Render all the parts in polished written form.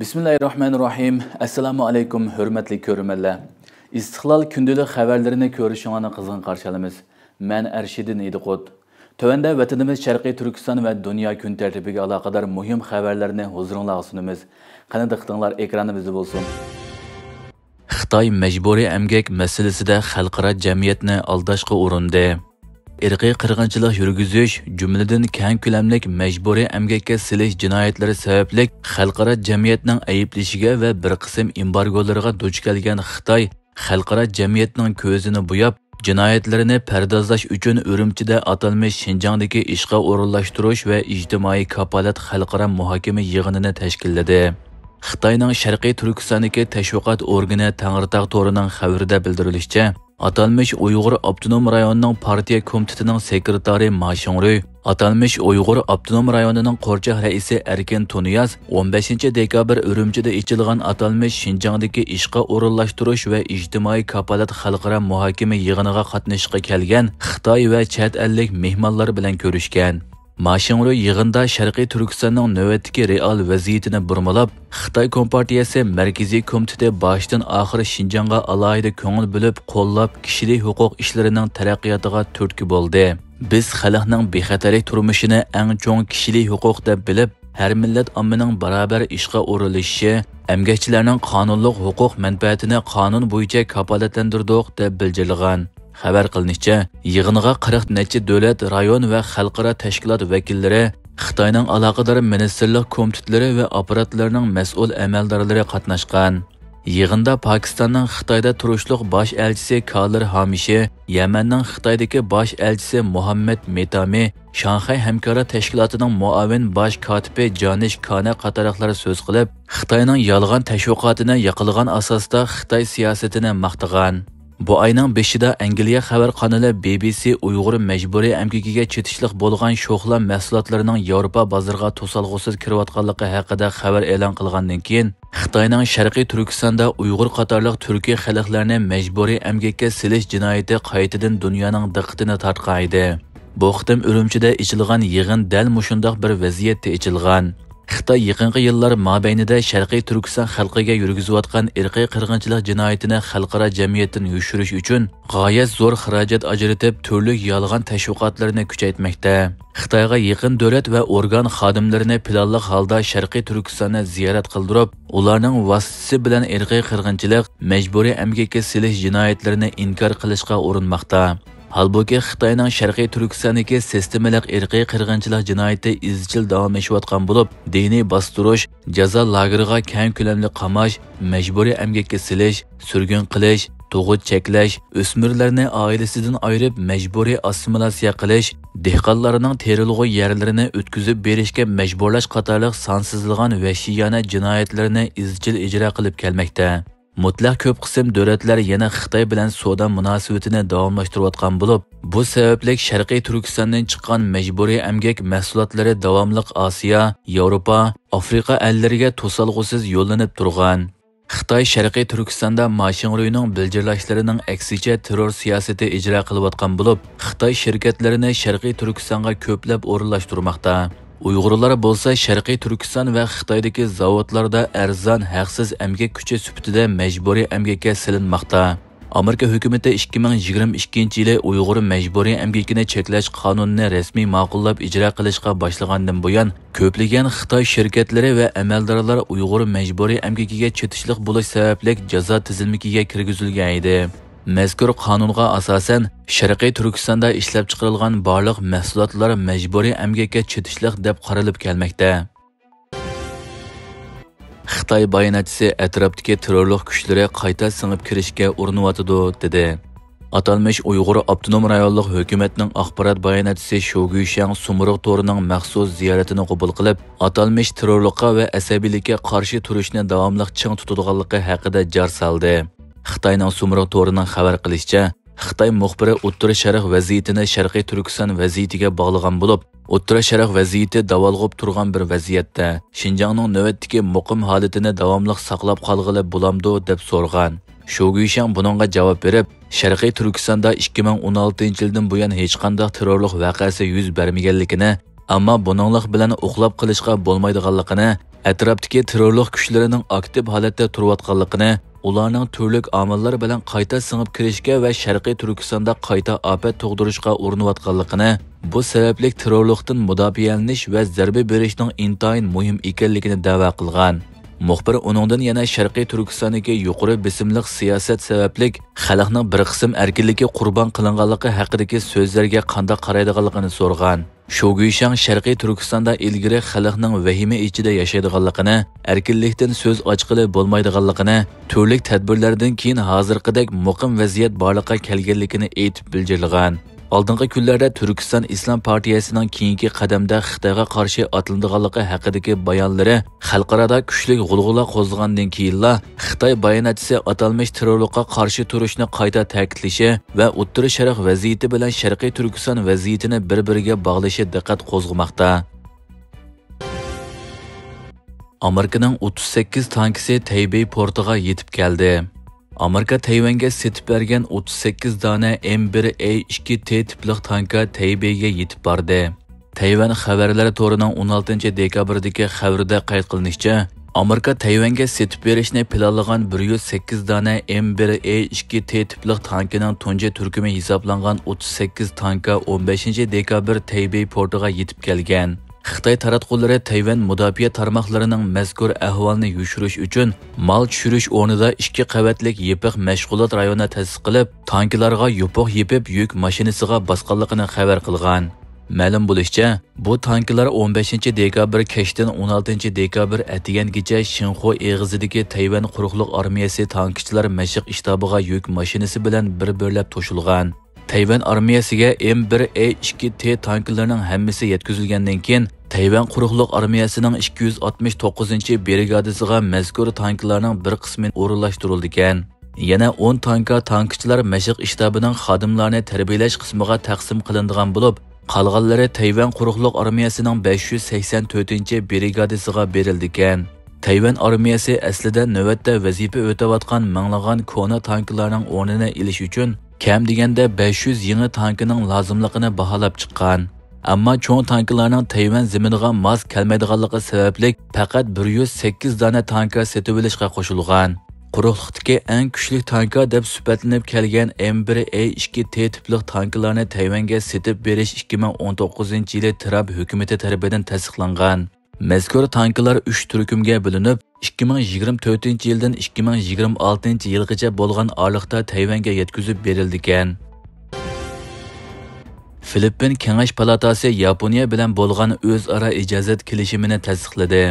Bismillahirrahmanirrahim. Assalamu alaykum, hurmatli ko'rmanlar. İstiqlal gündəlik xəbərlərini görüşünə qızğın qarşı alamiz. Mən Ərşidin Ediqot. Tövəndə vətənimiz Şərqi Türkistan və dünya gün tərtibigə əlaqədar mühim xəbərlərini huzurunuza sunumuz. Qani diqqətinizlər ekranımızda olsun. Xitoy məcburi əmgək məsələsində xalqaro cəmiyyətni aldashqa urindi. Irqiy qirg'inchilik yurgizish, jumladan keng ko'lamlik majburiy emgakka silish jinoyatlari sababli xalqaro jamiyatning ayblashiga va bir qism embargolarga duch kelgan Xitoy xalqaro jamiyatning ko'zini bo'yab, jinoyatlarini pardozlash uchun Urumchida atalmish Xinjiangdagi ishga o'rinlashtirish va ijtimoiy kafolat xalqaro muhokama yig'inini tashkilladi. Xitoyning Sharqiy Turkistondagi tashviqot organi Tangritog' to'rining xabarida bildirilishicha, atalmış Uyghur Abdunum rayonining partiya komitetining sekretari Ma Xingru, atalmış Uyghur Abdunum rayonining qo'rchoq raisi Erkin Tuniyaz 15 dekabr Urumchida ichilgan atalmış Xinjiangdagi ishga o'rinlashtirish va ijtimoiy kafolat xalqaro muhokama yig'iniga qatnashishga kelgan Xitoy va chet ellik mehmonlar bilan ko'rishgan. Ma Xingru yig'inda Sharqiy Turkistonning navbatdagi real vaziyatini burmalab, Xitoy Kompartiyasi Markaziy komiteti boshdan oxir Xinjiangga alohida ko'ngil bo'lib, qo'llab kishilik huquq ishlarining taraqqiyotiga turtki bo'ldi. Biz xalqning bexatarlik turmushini eng cho'ng kishilik huquq deb bilib, har millat ommaning barobar ishga o'rilishi, emgakchilarning qonunliq huquq manfaatini qonun bo'yicha kafolatlantirdik deb bildirilgan. Xabar qilinishicha, yig'inga 40 necha davlat, rayon va xalqaro tashkilot vakillari, Xitoyning aloqador ministerlik komitetlari va apparatlarining mas'ul amaldorlari qatnashgan. Yig'inda Pokistonning Xitoyda turishliq bosh elchisi Kalir Hamishi, Yamanning Xitoydagi bosh elchisi Muhammad Metami, Shanxay hamkorlik tashkilotining muavin bosh kotibi Janish Kana qatorliqlar so'z qilib, Xitoyning yolg'on tashviqotini yiqilgan asosda Xitoy siyosatini maqtagan. Bu ayning 5-ida Angliya xabar kanali BBC Uyg'ur majburiy emgakiga chetishliq bo'lgan sho'xla mahsulotlarining Yevropa bozoriga to'salg'usiz kirayotganligi haqida xabar e'lon qilgandan keyin, Xitoyning Sharqiy Turkistonda Uyg'ur qatorliq turkiy xalqlarni majburiy emgakka silish jinoyati qaytadan dunyoning diqqatini tortgan edi. Bu qitim Urumchida ichilgan yig'in dal mushundoq bir vaziyatda ichilgan. Xitoy yaqinqi yillar mobaynida Sharqiy Turkiston xalqiga yurgizayotgan irqiy qirg'inchilik jinoyatini xalqaro jamiyatdan yushirish uchun g'oyat zo'r xarajat ajratib, turli yolg'on tashviqotlarni kuchaytmoqda. Xitoyga yaqin davlat va organ xodimlarini planli holda Sharqiy Turkistonni ziyorat qildirib, ularning vasitasi bilan irqiy qirg'inchilik, majburiy emgakka silish jinoyatlarini inkor qilishga urinmoqda. Halbuki Xitoyning Sharqiy Turkistondagi sistemalik irqiy qirg'inchilik jinoyati izchil davomlashayotgan bo'lib, diniy bostirish, jazo lageriga keng ko'lamli qamash, majburiy emgakka silish, surgun qilish, tug'ut cheklash, o'smirlarni oilasidan ayirib majburiy assimilyatsiya qilish, dehqonlarning terilg'u yerlarini o'tkazib berishga majburlash qatorliq sonsizlagan vahshiyona jinoyatlarni izchil ijro qilib kelmoqda. Mutlaq ko'p qism davlatlar yana Xitoy bilan savdo munosabatini davomlashtirayotgan bo'lib, bu sababli Sharqiy Turkistondan chiqqan majburiy emgak mahsulotlari davomliq Osiyo, Yevropa, Afrika ellariga to'salg'usiz yo'llanib turgan. Xitoy Sharqiy Turkistonda Ma Xingruning bildirlashlarining aksicha terror siyosati ijro qilayotgan bo'lib, Xitoy shirkatlarini Sharqiy Turkistonga ko'plab o'rinlashtirmoqda. Uyg'urlar bo'lsa Sharqiy Turkiston va Xitoydagi zavodlarda arzon haqsiz emgak kuchi sifatida majburiy emgakka silinmoqda. Amerika hukumati 2022-yili Uyg'ur majburiy emgakini cheklash qonunini rasmiy ma'qullab ijro qilishga boshlagandan buyon ko'plagan Xitoy shirkatlari va amaldorlar Uyg'ur majburiy emgakiga chetishliq bo'lish sababli jazo tizimiga kirgizilgan edi. Mazkur qonunga asosan Sharqiy Turkistonda ishlab chiqarilgan barliq mahsulotlar majburiy emgakka chetishliq deb qaralib kelmoqda. Xitoy bayonotchisi atrofdagi terrorlik kuchlari qayta singib kirishga urinyotidi dedi. Atalmış Uyg'ur Abdunum rayonlik hukumatning axborot bayonotchisi Shu Guishang Sumruq to'rining maxsus ziyoratini qabul qilib, atalmış terrorlikqa va asabiylikka qarshi turishni davomli ching tutadiganligi haqida jar soldi. Xitoyning Sumruq to'rining xabar qilishicha, Xitoy muxbiri O'rta Sharq vaziyatini Sharqiy Turkiston vaziyatiga bog'lagan bo'lib, O'rta Sharq vaziyati davolg'ib turgan bir vaziyatda Xinjiangning navbatdagi muqim holatini davomli saqlab qolg'ili bo'lamdi deb so'rgan. Shu Guishang buningga javob berib, Sharqiy Turkistonda 2016-yildan buyon hech qanday terrorlik voqeasi yuz bermaganligini, Ammo buninglik bilan uxlab qilishga bo'lmaydiganligini, atrofdagi terrorlik kuchlarining aktiv holatda turayotganligini, ularning turli omillar bilan qayta singib kirishga va Sharqiy Turkistonda qayta ofat tug'dirishga urinayotganligini, bu sababli terrorlikdan mudofialanish va zarba berishning intayin muhim ekanligini da'vo qilgan. Muxbir uningdan yana Sharqiy Turkistondagi yuqori bisimliq siyosat sababli xalqning bir qism erkinligi qurbon qilinganligi haqidagi so'zlarga qanday qaraydiganligini so'rgan. Shoguishang Sharqiy Turkistonda ilgari xalqning vahima ichida yashaydiganligini, erkinlikdan so'z ochqili bo'lmaydiganligini, turli tadbirlardan keyin hozirgidek muqim vaziyat borliqqa kelganligini aytib bildirgan. Oldingi kunlarda Turkiston Islom partiyasining keyingi qadamda Xitoyga qarshi otiladiganligi haqidagi bayonlari xalqarada kuchli g'ulg'ula qo'zg'agandan keyinla Xitoy bayonotchisi atalmish terrorlikqa qarshi turishni qayta ta'kidlashi va O'rta Sharq vaziyati bilan Sharqiy Turkiston vaziyatini bir-biriga bog'lashi diqqat qo'zg'amoqda. Amerikaning 38 tankisi Taybey portiga yetib keldi. Amerika Tayvanga setib bergan 38 dona M1A2T tipli tanka Taybeyga yetib bordi. Tayvan xabarlari to'rining 16 dekabrdagi xabarda qayd qilinishicha, Amerika Tayvanga setib berishni planlagan 108 dona M1A2T tipli tankining tunji turkumi hisoblangan 38 tanka 15 dekabr Taybey portiga yetib kelgan. Xitoy taratqullari Tayvan mudofaa tarmoqlarining mazkur ahvolni yushirish uchun mal tushirish o'rnida 2 qavatlik yepiq mashg'ulot rayoni ta'sis qilib, tanklarga yopiq yepib yuk mashinasiga bosganligini xabar qilgan. Ma'lum bo'lishicha, bu tanklar 15 dekabr kechdan 16 dekabr atigangacha Shinxo eg'izidagi Tayvan quruqliq armiyasi tankchilar mashq shtabiga yuk mashinasi bilan bir-birlab to'shilgan. Tayvan armiyasiga M1A2T tanklarining hammasi yetkazilgandan keyin Tayvan quruqliq armiyasining 269-brigadasiga mazkur tanklarning bir qismi o'rinlashtirildi ekan. Yana 10 tanka tankchilar mashq shtabining xodimlarini tarbiyalash qismiga taqsim qilinadigan bo'lib, qolganlari Tayvan quruqliq armiyasining 584-brigadasiga berildi ekan. Tayvan armiyasi aslida navbatda vazifa o'tayotgan minglagan kona tanklarning o'rnini olish uchun kam deganda 500 yangi tankining lozimligini baholab chiqqan. Ammo cho'ng tanklarning Tayvan zaminiga mos kelmaydiganligi sababli faqat 108 dona tanka setib olishga qo'shilgan. Quruqlikdagi eng kuchli tanka deb sifatlanib kelgan M1A2T tipli tanklarni Tayvanga setib berish 2019-yili Trump hukumati tomonidan tasdiqlangan. Mazkur tanklar 3 turkumga bo'linib, 2024-yildan 2026-yilgacha bo'lgan oraliqda Tayvanga yetkazib berildi ekan. Filippin Kengash palatasi Yaponiya bilan bo'lgan o'zaro ijozat kelishimini tasdiqladi.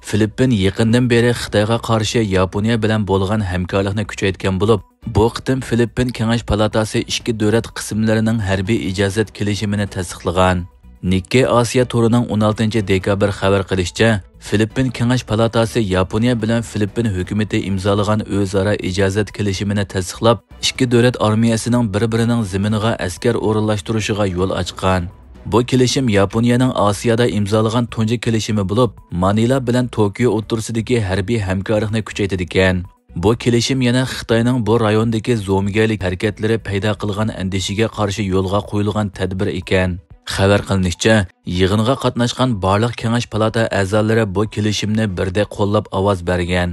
Filippin yaqindan beri Xitoyga qarshi Yaponiya bilan bo'lgan hamkorlikni kuchaytirgan bo'lib, bu qitim Filippin Kengash palatasi ikki davlat qismlarining harbiy ijozat kelishimini tasdiqlagan. Nikkei Asiya to'rining 16 dekabr xabar qilishicha, Filippin Kengash palatasi Yaponiya bilan Filippin hukumati imzolagan o'zaro ijozat kelishimini tasdiqlab, ikki davlat armiyasining bir-birining zaminiga askar o'rinlashtirishiga yo'l ochgan. Bu kelishim Yaponiyaning Osiyoda imzolagan tunji kelishimi bo'lib, Manila bilan Tokio o'rtasidagi harbiy hamkorlikni kuchaytirdi ekan. Bu kelishim yana Xitoyning bu rayondagi zo'migaylik harakatlari paydo qilgan andishiga qarshi yo'lga qo'yilgan tadbir ekan. Xabar qilinishicha, yig'inga qatnashgan barliq Kengash palata a'zolari bu kelishimni birdek qo'llab ovoz bergan.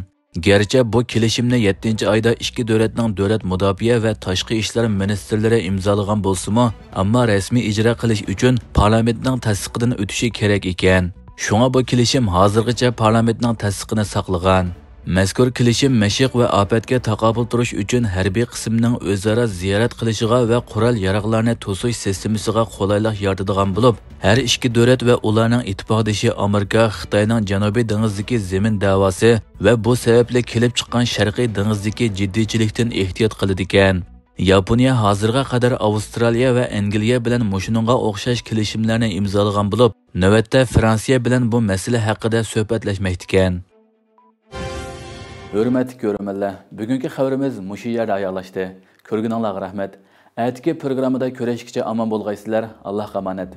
Gerçi bu kelishimni 7-oyda ikki davlatning davlat mudofaa va tashqi ishlar ministrlari imzolagan bo'lsa-mu, ammo rasmiy ijro qilish uchun parlamentning tasdiqidan o'tishi kerak ekan. Shunga bu kelishim hozirgacha parlamentning tasdiqini saqlagan. Mazkur kelishim mashq va ofatga taqobil turish uchun harbiy qismning o'zaro ziyorat qilishiga va qurol-yarog'larni to'sish sistemasiga qulaylik yaratadigan bo'lib, har ikki davlat va ularning ittifoqdoshi Amerika Xitoyning Janubiy dengizdagi zamin da'vosi va bu sababli kelib chiqqan Sharqiy dengizdagi jiddiychilikdan ehtiyot qiladi ekan. Yaponiya hozirga qadar Avstraliya va Angliya bilan mushuningga o'xshash kelishimlarni imzolagan bo'lib, navbatda Fransiya bilan bu masala haqida suhbatlashmoqda ekan. Hürmetli görürmenler, bugünkü xabarimiz muşu yerde ayarlaştı. Körgünallarga rahmet. Erteki programda görüşkice aman bolgaysizlar. Allah'a emanet.